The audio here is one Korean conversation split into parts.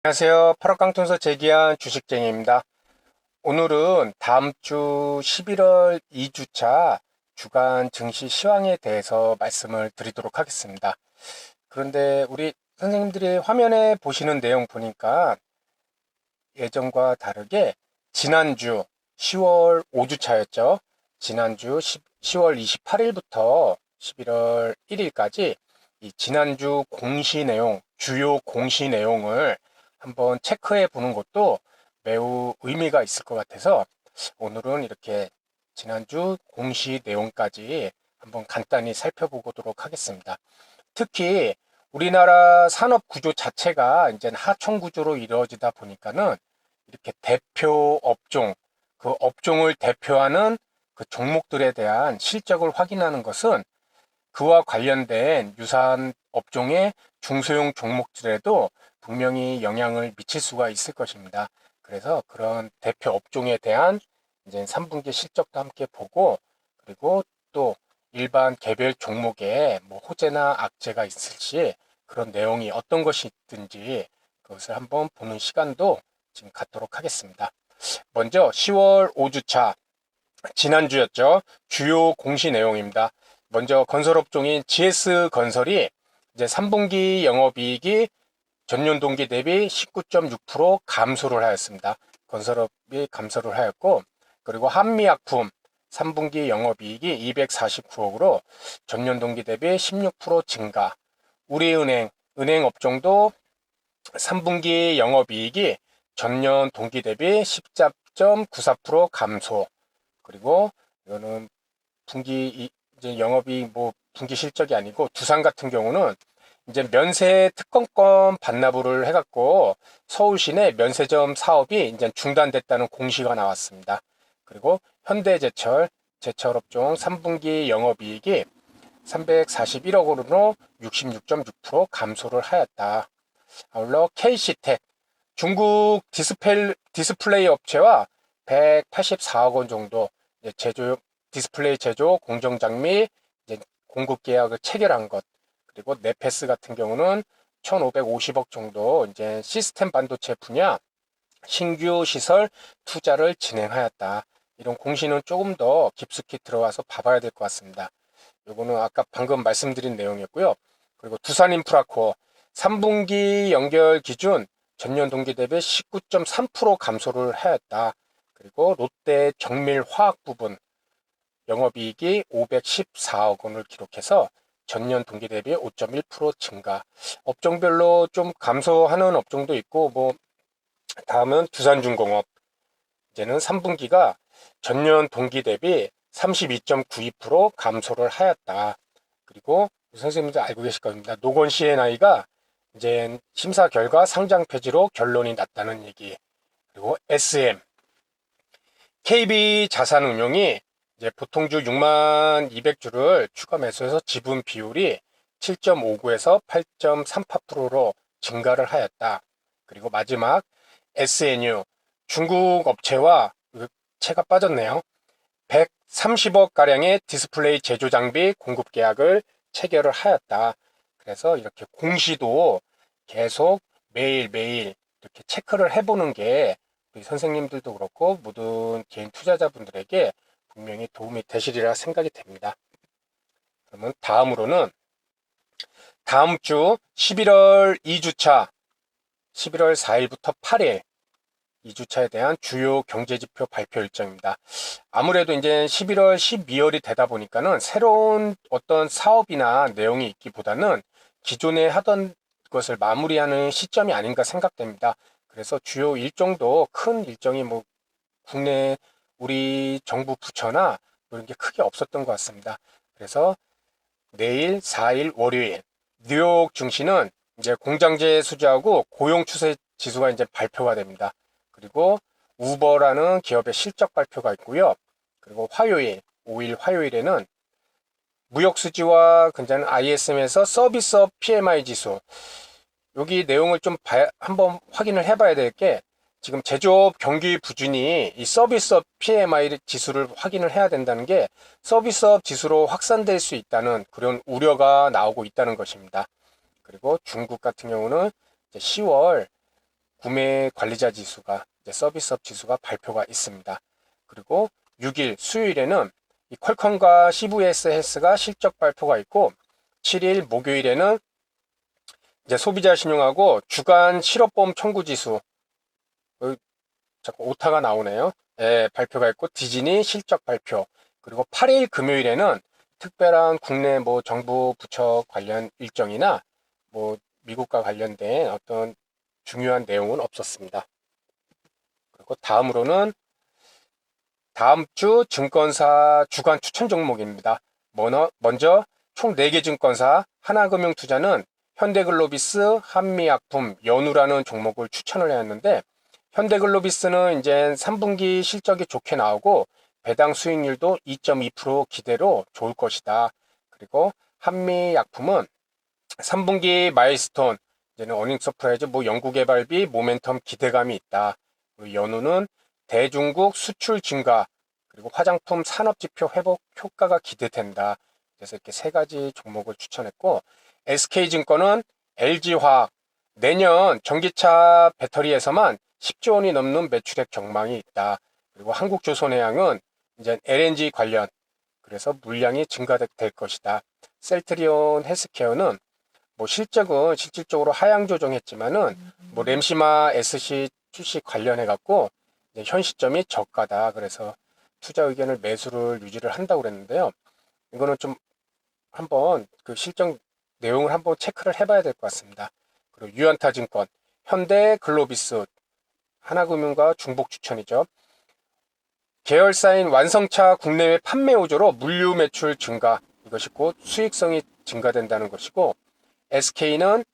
안녕하세요. 8월 깡통에서 제기한 주식쟁이입니다. 오늘은 다음 주 11월 2주차 주간 증시 시황에 대해서 말씀을 드리도록 하겠습니다. 그런데 우리 선생님들이 화면에 보시는 내용 보니까 예전과 다르게 지난주 10월 5주차였죠. 지난주 10월 28일부터 11월 1일까지 이 지난주 공시 내용, 주요 공시 내용을 한번 체크해 보는 것도 매우 의미가 있을 것 같아서 오늘은 이렇게 지난주 공시 내용까지 한번 간단히 살펴보도록 하겠습니다. 특히 우리나라 산업 구조 자체가 이제 하청 구조로 이루어지다 보니까는 이렇게 대표 업종, 그 업종을 대표하는 그 종목들에 대한 실적을 확인하는 것은 그와 관련된 유사한 업종의 중소형 종목들에도 분명히 영향을 미칠 수가 있을 것입니다. 그래서 그런 대표 업종에 대한 이제 3분기 실적도 함께 보고, 그리고 또 일반 개별 종목에 뭐 호재나 악재가 있을지 그런 내용이 어떤 것이 있든지 그것을 한번 보는 시간도 지금 갖도록 하겠습니다. 먼저 10월 5주차 지난주였죠. 주요 공시 내용입니다. 먼저 건설업종인 GS건설이 이제 3분기 영업이익이 전년 동기 대비 19.6% 감소를 하였습니다. 건설업이 감소를 하였고, 그리고 한미약품 3분기 영업이익이 249억으로 전년 동기 대비 16% 증가. 우리은행, 은행업종도 3분기 영업이익이 전년 동기 대비 14.94% 감소. 그리고 이거는 분기 이제 영업이익 뭐 분기 실적이 아니고 두산 같은 경우는 이제 면세 특권권 반납을 해갖고 서울시내 면세점 사업이 이제 중단됐다는 공시가 나왔습니다. 그리고 현대제철 제철업종 3분기 영업이익이 341억 원으로 66.6% 감소를 하였다. 아울러 KC텍 중국 디스플레이 업체와 184억 원 정도 제조 디스플레이 제조 공정장 및 공급 계약을 체결한 것, 그리고 네페스 같은 경우는 1,550억 정도 이제 시스템 반도체 분야 신규 시설 투자를 진행하였다. 이런 공시는 조금 더 깊숙이 들어와서 봐봐야 될 것 같습니다. 요거는 아까 방금 말씀드린 내용이었고요. 그리고 두산인프라코어 3분기 연결 기준 전년 동기 대비 19.3% 감소를 하였다. 그리고 롯데 정밀화학 부분 영업이익이 514억 원을 기록해서 전년 동기 대비 5.1% 증가. 업종별로 좀 감소하는 업종도 있고, 뭐 다음은 두산중공업. 이제는 3분기가 전년 동기 대비 32.92% 감소를 하였다. 그리고 선생님들 알고 계실 겁니다. 노건 C&I가 이제 심사 결과 상장 폐지로 결론이 났다는 얘기. 그리고 SM, KB 자산운용이 이제 보통주 6만 200주를 추가 매수해서 지분 비율이 7.59에서 8.38%로 증가를 하였다. 그리고 마지막 SNU 중국 업체와 채가 빠졌네요. 130억 가량의 디스플레이 제조 장비 공급 계약을 체결을 하였다. 그래서 이렇게 공시도 계속 매일매일 이렇게 체크를 해보는 게 우리 선생님들도 그렇고 모든 개인 투자자분들에게 분명히 도움이 되시리라 생각이 됩니다. 그러면 다음으로는 다음 주 11월 2주차 11월 4일부터 8일 2주차에 대한 주요 경제지표 발표 일정입니다. 아무래도 이제 11월, 12월이 되다 보니까는 새로운 어떤 사업이나 내용이 있기보다는 기존에 하던 것을 마무리하는 시점이 아닌가 생각됩니다. 그래서 주요 일정도 큰 일정이 뭐 국내 우리 정부 부처나 이런 게 크게 없었던 것 같습니다. 그래서 내일 4일 월요일 뉴욕 증시는 이제 공장제 수지하고 고용 추세 지수가 이제 발표가 됩니다. 그리고 우버라는 기업의 실적 발표가 있고요. 그리고 화요일 5일 화요일에는 무역 수지와 근자는 ISM에서 서비스업 PMI 지수 여기 내용을 좀 한번 확인을 해봐야 될 게 지금 제조업 경기 부진이 이 서비스업 PMI 지수를 확인을 해야 된다는 게 서비스업 지수로 확산될 수 있다는 그런 우려가 나오고 있다는 것입니다. 그리고 중국 같은 경우는 10월 구매 관리자 지수가 이제 서비스업 지수가 발표가 있습니다. 그리고 6일 수요일에는 이 퀄컴과 CVS 헬스가 실적 발표가 있고 7일 목요일에는 이제 소비자 신용하고 주간 실업보험 청구 지수 자꾸 오타가 나오네요. 예, 발표가 있고 디즈니 실적 발표 그리고 8일 금요일에는 특별한 국내 뭐 정부 부처 관련 일정이나 뭐 미국과 관련된 어떤 중요한 내용은 없었습니다. 그리고 다음으로는 다음 주 증권사 주간 추천 종목입니다. 먼저 총 4개 증권사 하나금융투자는 현대글로비스, 한미약품, 연우라는 종목을 추천을 해왔는데 현대글로비스는 이제 3분기 실적이 좋게 나오고 배당 수익률도 2.2% 기대로 좋을 것이다. 그리고 한미약품은 3분기 마일스톤, 이제는 어닝 서프라이즈, 뭐 연구개발비, 모멘텀 기대감이 있다. 그리고 연우는 대중국 수출 증가, 그리고 화장품 산업지표 회복 효과가 기대된다. 그래서 이렇게 3가지 종목을 추천했고, SK증권은 LG화학, 내년 전기차 배터리에서만 10조 원이 넘는 매출액 전망이 있다. 그리고 한국조선해양은 이제 LNG 관련, 그래서 물량이 증가될 것이다. 셀트리온 헬스케어는 뭐 실적은 실질적으로 하향 조정했지만은 뭐 램시마 SC 출시 관련해 갖고 현 시점이 저가다. 그래서 투자 의견을 매수를 유지를 한다고 그랬는데요. 이거는 좀 한번 그 실적 내용을 한번 체크를 해봐야 될 것 같습니다. 그리고 유안타증권, 현대글로비스, 하나금융과 중복 추천이죠. 계열사인 완성차 국내외 판매 우조로 물류 매출 증가, 이것이 곧 수익성이 증가된다는 것이고, SK는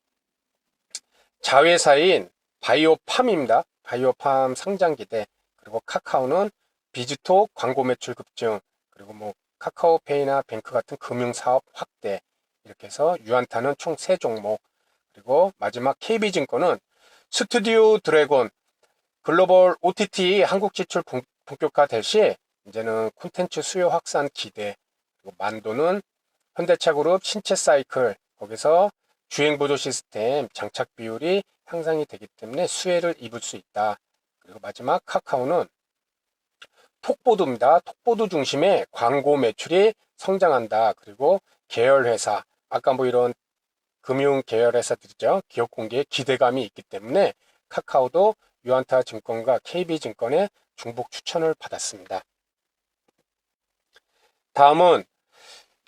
자회사인 바이오팜입니다. 바이오팜 상장 기대. 그리고 카카오는 비즈톡 광고 매출 급증. 그리고 뭐 카카오페이나 뱅크 같은 금융 사업 확대. 이렇게 해서 유안타는 총 3종목. 그리고 마지막 KB증권은 스튜디오 드래곤 글로벌 OTT 한국 진출 본격화 될 시 이제는 콘텐츠 수요 확산 기대. 그리고 만도는 현대차그룹 신체 사이클 거기서 주행보조 시스템 장착 비율이 향상이 되기 때문에 수혜를 입을 수 있다. 그리고 마지막 카카오는 톡보드입니다. 톡보드 중심의 광고 매출이 성장한다. 그리고 계열회사, 아까 뭐 이런 금융 계열회사들이죠. 기업 공개에 기대감이 있기 때문에 카카오도 유안타 증권과 KB증권의 중복 추천을 받았습니다. 다음은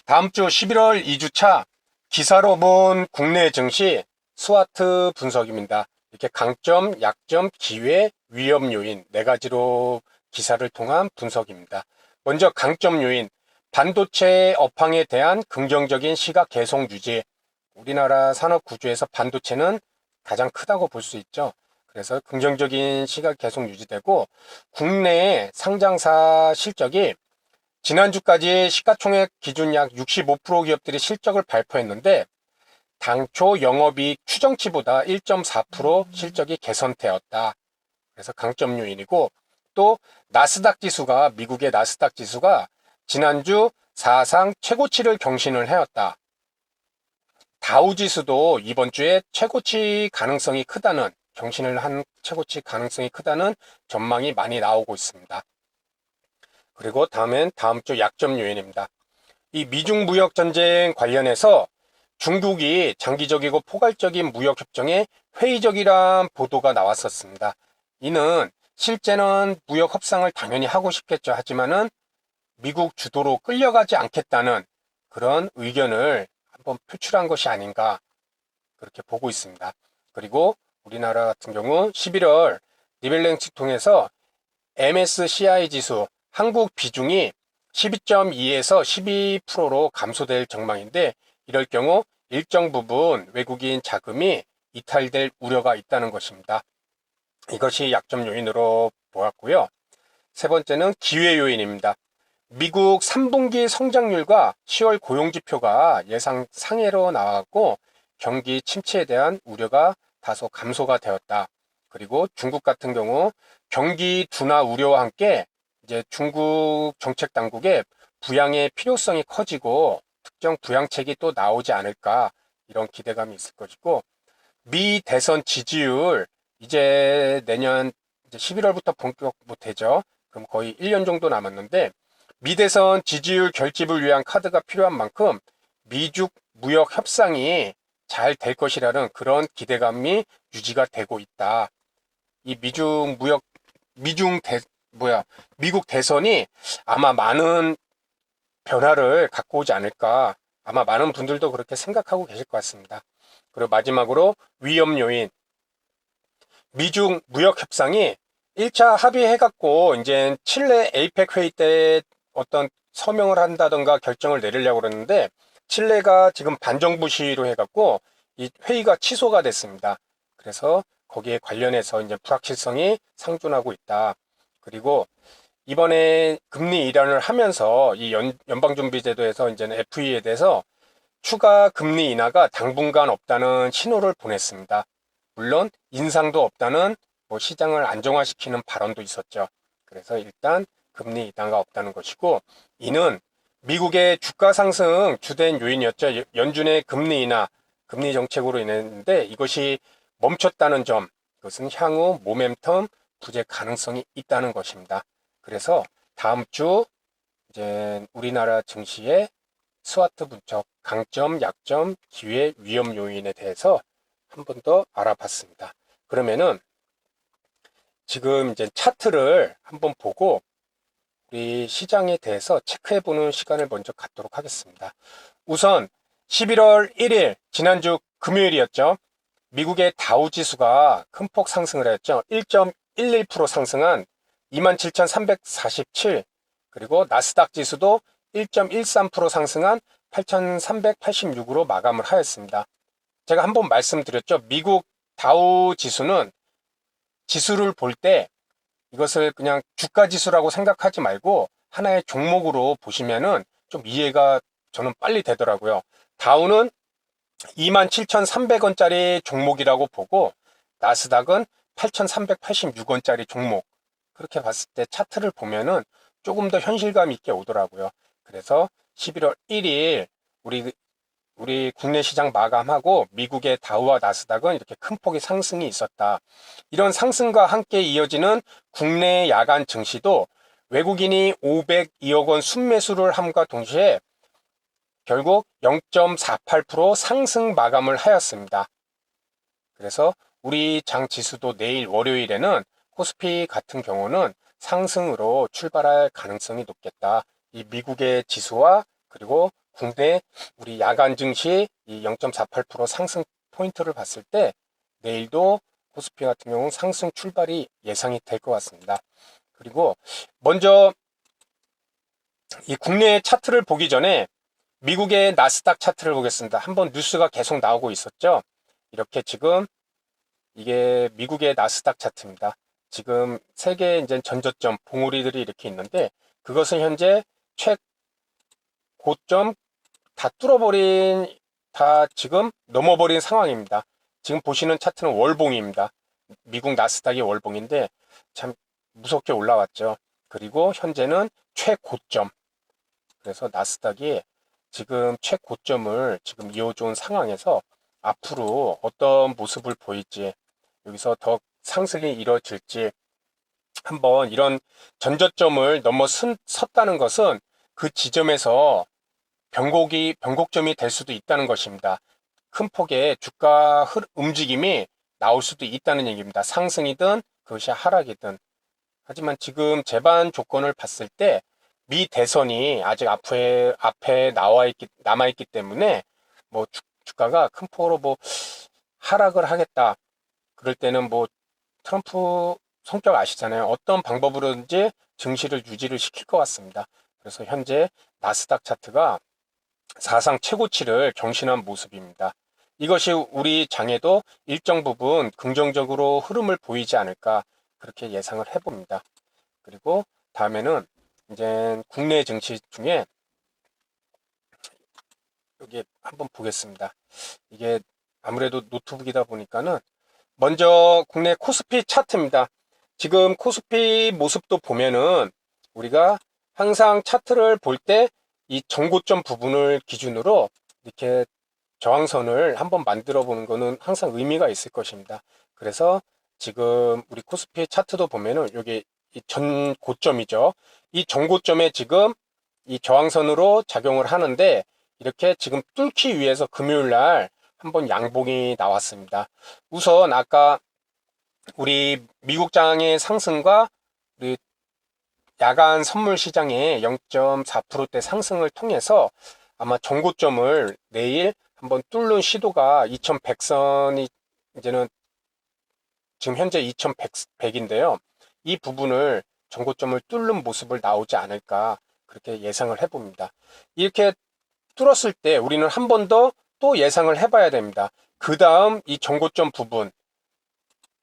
다음 주 11월 2주차 기사로 본 국내 증시 스와트 분석입니다. 이렇게 강점, 약점, 기회, 위험 요인 4가지로 기사를 통한 분석입니다. 먼저 강점 요인, 반도체 업황에 대한 긍정적인 시각 계속 유지. 우리나라 산업 구조에서 반도체는 가장 크다고 볼 수 있죠. 그래서 긍정적인 시각 계속 유지되고 국내의 상장사 실적이 지난주까지 시가총액 기준 약 65% 기업들이 실적을 발표했는데 당초 영업이익 추정치보다 1.4% 실적이 개선되었다. 그래서 강점 요인이고 또 나스닥 지수가 미국의 나스닥 지수가 지난주 사상 최고치를 경신을 해왔다. 다우 지수도 이번 주에 최고치 가능성이 크다는 경신을 한 최고치 가능성이 크다는 전망이 많이 나오고 있습니다. 그리고 다음엔 다음 주 약점 요인입니다. 이 미중 무역 전쟁 관련해서 중국이 장기적이고 포괄적인 무역 협정에 회의적이란 보도가 나왔었습니다. 이는 실제는 무역 협상을 당연히 하고 싶겠죠. 하지만은 미국 주도로 끌려가지 않겠다는 그런 의견을 한번 표출한 것이 아닌가 그렇게 보고 있습니다. 그리고 우리나라 같은 경우 11월 니벨랭치 통해서 MSCI 지수 한국 비중이 12.2에서 12%로 감소될 전망인데 이럴 경우 일정 부분 외국인 자금이 이탈될 우려가 있다는 것입니다. 이것이 약점 요인으로 보았고요. 세 번째는 기회 요인입니다. 미국 3분기 성장률과 10월 고용지표가 예상 상회로 나왔고 경기 침체에 대한 우려가 다소 감소가 되었다. 그리고 중국 같은 경우 경기 둔화 우려와 함께 이제 중국 정책 당국의 부양의 필요성이 커지고 특정 부양책이 또 나오지 않을까 이런 기대감이 있을 것이고 미 대선 지지율 이제 내년 이제 11월부터 본격 못되죠. 그럼 거의 1년 정도 남았는데 미대선 지지율 결집을 위한 카드가 필요한 만큼 미중 무역 협상이 잘 될 것이라는 그런 기대감이 유지가 되고 있다. 이 미국 대선이 아마 많은 변화를 갖고 오지 않을까. 아마 많은 분들도 그렇게 생각하고 계실 것 같습니다. 그리고 마지막으로 위험 요인. 미중 무역 협상이 1차 합의해갖고 이제 칠레 에이펙 회의 때 어떤 서명을 한다던가 결정을 내리려고 그러는데 칠레가 지금 반정부 시위로 해갖고 이 회의가 취소가 됐습니다. 그래서 거기에 관련해서 이제 불확실성이 상존하고 있다. 그리고 이번에 금리 인하를 하면서 이 연방준비제도에서 이제는 FE에 대해서 추가 금리 인하가 당분간 없다는 신호를 보냈습니다. 물론 인상도 없다는 시장을 안정화시키는 발언도 있었죠. 그래서 일단 금리 인하가 없다는 것이고, 이는 미국의 주가 상승 주된 요인이었죠. 연준의 금리 인하, 금리 정책으로 인했는데 이것이 멈췄다는 점, 그것은 향후 모멘텀 부재 가능성이 있다는 것입니다. 그래서 다음 주 이제 우리나라 증시의 스와트 분석, 강점, 약점, 기회, 위험 요인에 대해서 한 번 더 알아봤습니다. 그러면은 지금 이제 차트를 한번 보고 우리 시장에 대해서 체크해보는 시간을 먼저 갖도록 하겠습니다. 우선 11월 1일 지난주 금요일이었죠. 미국의 다우 지수가 큰 폭 상승을 했죠. 1.11% 상승한 27,347, 그리고 나스닥 지수도 1.13% 상승한 8,386으로 마감을 하였습니다. 제가 한번 말씀드렸죠. 미국 다우 지수는 지수를 볼 때 이것을 그냥 주가 지수라고 생각하지 말고 하나의 종목으로 보시면은 좀 이해가 저는 빨리 되더라고요. 다우는 27,300원짜리 종목이라고 보고 나스닥은 8,386원짜리 종목, 그렇게 봤을 때 차트를 보면은 조금 더 현실감 있게 오더라고요. 그래서 11월 1일 우리 국내 시장 마감하고 미국의 다우와 나스닥은 이렇게 큰 폭의 상승이 있었다. 이런 상승과 함께 이어지는 국내 야간 증시도 외국인이 502억 원 순매수를 함과 동시에 결국 0.48% 상승 마감을 하였습니다. 그래서 우리 장 지수도 내일 월요일에는 코스피 같은 경우는 상승으로 출발할 가능성이 높겠다. 이 미국의 지수와 그리고 국내 우리 야간 증시 이 0.48% 상승 포인트를 봤을 때 내일도 코스피 같은 경우는 상승 출발이 예상이 될 것 같습니다. 그리고 먼저 이 국내 차트를 보기 전에 미국의 나스닥 차트를 보겠습니다. 한번 뉴스가 계속 나오고 있었죠. 이렇게 지금 이게 미국의 나스닥 차트입니다. 지금 세계 이제 전저점 봉우리들이 이렇게 있는데 그것은 현재 최고점 다 뚫어버린, 다 지금 넘어버린 상황입니다. 지금 보시는 차트는 월봉입니다. 미국 나스닥이 월봉인데 참 무섭게 올라왔죠. 그리고 현재는 최고점. 그래서 나스닥이 지금 최고점을 지금 이어준 상황에서 앞으로 어떤 모습을 보일지, 여기서 더 상승이 이루어질지, 한번 이런 전저점을 넘어섰다는 것은 그 지점에서 변곡점이 될 수도 있다는 것입니다. 큰 폭의 주가 움직임이 나올 수도 있다는 얘기입니다. 상승이든 그것이 하락이든. 하지만 지금 제반 조건을 봤을 때 미 대선이 아직 앞에 남아있기 때문에 주가가 큰 폭으로 하락을 하겠다. 그럴 때는 트럼프 성격 아시잖아요. 어떤 방법으로든지 증시를 유지를 시킬 것 같습니다. 그래서 현재 나스닥 차트가 사상 최고치를 경신한 모습입니다. 이것이 우리 장에도 일정 부분 긍정적으로 흐름을 보이지 않을까, 그렇게 예상을 해봅니다. 그리고 다음에는 이제 국내 증시 중에 여기 한번 보겠습니다. 이게 아무래도 노트북이다 보니까는 먼저 국내 코스피 차트입니다. 지금 코스피 모습도 보면은 우리가 항상 차트를 볼 때 이 정고점 부분을 기준으로 이렇게 저항선을 한번 만들어 보는 거는 항상 의미가 있을 것입니다. 그래서 지금 우리 코스피 차트도 보면은 여기 이 전 고점이죠. 이 전고점에 지금 이 저항선으로 작용을 하는데 이렇게 지금 뚫기 위해서 금요일 날 한번 양봉이 나왔습니다. 우선 아까 우리 미국 장의 상승과 우리 야간 선물 시장의 0.4%대 상승을 통해서 아마 전고점을 내일 한번 뚫는 시도가 2100선이 이제는 지금 현재 2100인데요. 이 부분을 전고점을 뚫는 모습을 나오지 않을까 그렇게 예상을 해봅니다. 이렇게 뚫었을 때 우리는 한 번 더 또 예상을 해봐야 됩니다. 그 다음 이 전고점 부분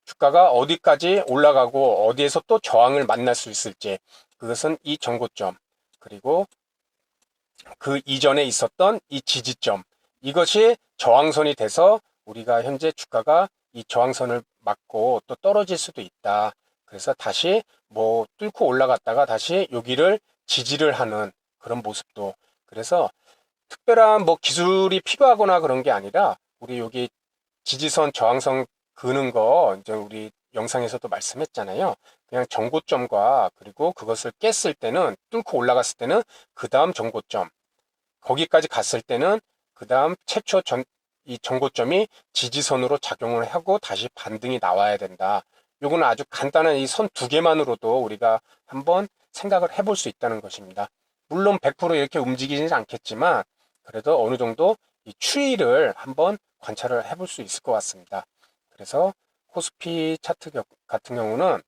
주가가 어디까지 올라가고 어디에서 또 저항을 만날 수 있을지 그것은 이 전고점 그리고 그 이전에 있었던 이 지지점 이것이 저항선이 돼서 우리가 현재 주가가 이 저항선을 맞고 또 떨어질 수도 있다. 그래서 다시 뭐 뚫고 올라갔다가 다시 여기를 지지를 하는 그런 모습도 그래서 특별한 뭐 기술이 필요하거나 그런 게 아니라 우리 여기 지지선 저항선 그는 거 이제 우리 영상에서도 말씀했잖아요. 그냥 전고점과 그리고 그것을 깼을 때는 뚫고 올라갔을 때는 그 다음 전고점 거기까지 갔을 때는 그 다음 최초 이 전고점이 지지선으로 작용을 하고 다시 반등이 나와야 된다. 요거는 아주 간단한 이 선 두 개만으로도 우리가 한번 생각을 해볼 수 있다는 것입니다. 물론 100% 이렇게 움직이지는 않겠지만 그래도 어느 정도 이 추이를 한번 관찰을 해볼 수 있을 것 같습니다. 그래서 코스피 차트 같은 경우는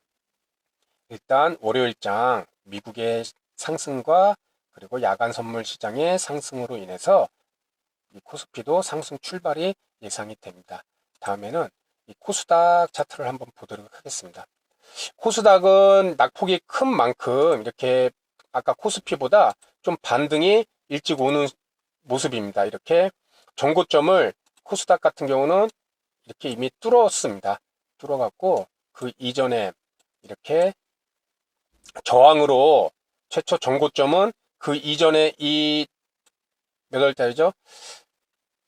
일단 월요일장 미국의 상승과 그리고 야간 선물 시장의 상승으로 인해서 이 코스피도 상승 출발이 예상이 됩니다. 다음에는 이 코스닥 차트를 한번 보도록 하겠습니다. 코스닥은 낙폭이 큰 만큼 이렇게 아까 코스피보다 좀 반등이 일찍 오는 모습입니다. 이렇게 전고점을 코스닥 같은 경우는 이렇게 이미 뚫었습니다. 뚫어갖고 그 이전에 이렇게 저항으로 최초 전고점은 그 이전에 이 몇 월달이죠?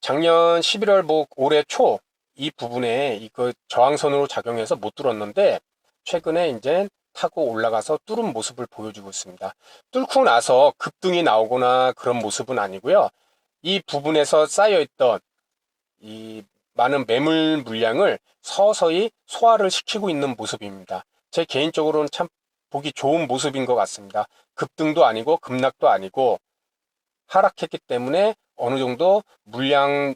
작년 11월 뭐 올해 초 이 부분에 이거 저항선으로 작용해서 못 뚫었는데 최근에 이제 타고 올라가서 뚫은 모습을 보여주고 있습니다. 뚫고 나서 급등이 나오거나 그런 모습은 아니고요. 이 부분에서 쌓여있던 이 많은 매물 물량을 서서히 소화를 시키고 있는 모습입니다. 제 개인적으로는 참 보기 좋은 모습인 것 같습니다. 급등도 아니고 급락도 아니고 하락했기 때문에 어느 정도 물량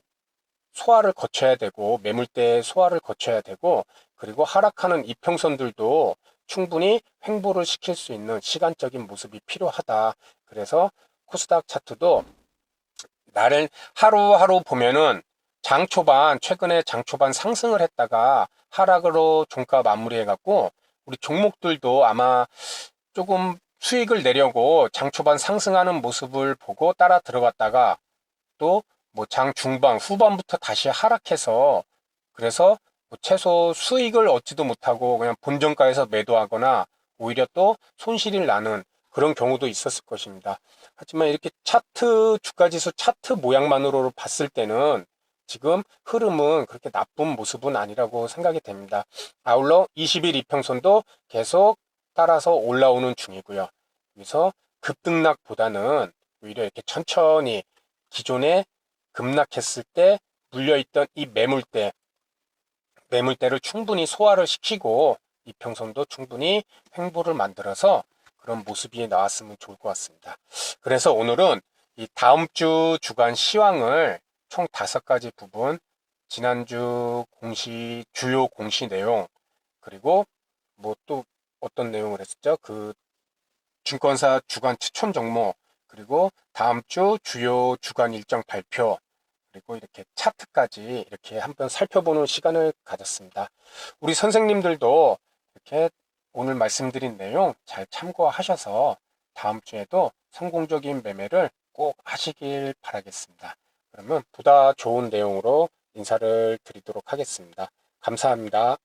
소화를 거쳐야 되고 매물대 소화를 거쳐야 되고 그리고 하락하는 이평선들도 충분히 횡보를 시킬 수 있는 시간적인 모습이 필요하다. 그래서 코스닥 차트도 나를 하루하루 보면은 장 초반 최근에 장 초반 상승을 했다가 하락으로 종가 마무리해 갖고 우리 종목들도 아마 조금 수익을 내려고 장 초반 상승하는 모습을 보고 따라 들어갔다가 또 뭐 장 중반 후반부터 다시 하락해서 그래서 뭐 최소 수익을 얻지도 못하고 그냥 본전가에서 매도하거나 오히려 또 손실이 나는 그런 경우도 있었을 것입니다. 하지만 이렇게 차트 주가지수 차트 모양만으로 봤을 때는 지금 흐름은 그렇게 나쁜 모습은 아니라고 생각이 됩니다. 아울러 20일 이평선도 계속 따라서 올라오는 중이고요. 그래서 급등락보다는 오히려 이렇게 천천히 기존에 급락했을 때 물려있던 이 매물대를 충분히 소화를 시키고 이평선도 충분히 횡보를 만들어서 그런 모습이 나왔으면 좋을 것 같습니다. 그래서 오늘은 이 다음 주 주간 시황을 총 5가지 부분, 지난주 주요 공시 내용, 그리고 뭐 또 어떤 내용을 했었죠? 그 증권사 주간 추천 종목, 그리고 다음 주 주요 주간 일정 발표, 그리고 이렇게 차트까지 이렇게 한번 살펴보는 시간을 가졌습니다. 우리 선생님들도 이렇게 오늘 말씀드린 내용 잘 참고하셔서 다음 주에도 성공적인 매매를 꼭 하시길 바라겠습니다. 그러면 보다 좋은 내용으로 인사를 드리도록 하겠습니다. 감사합니다.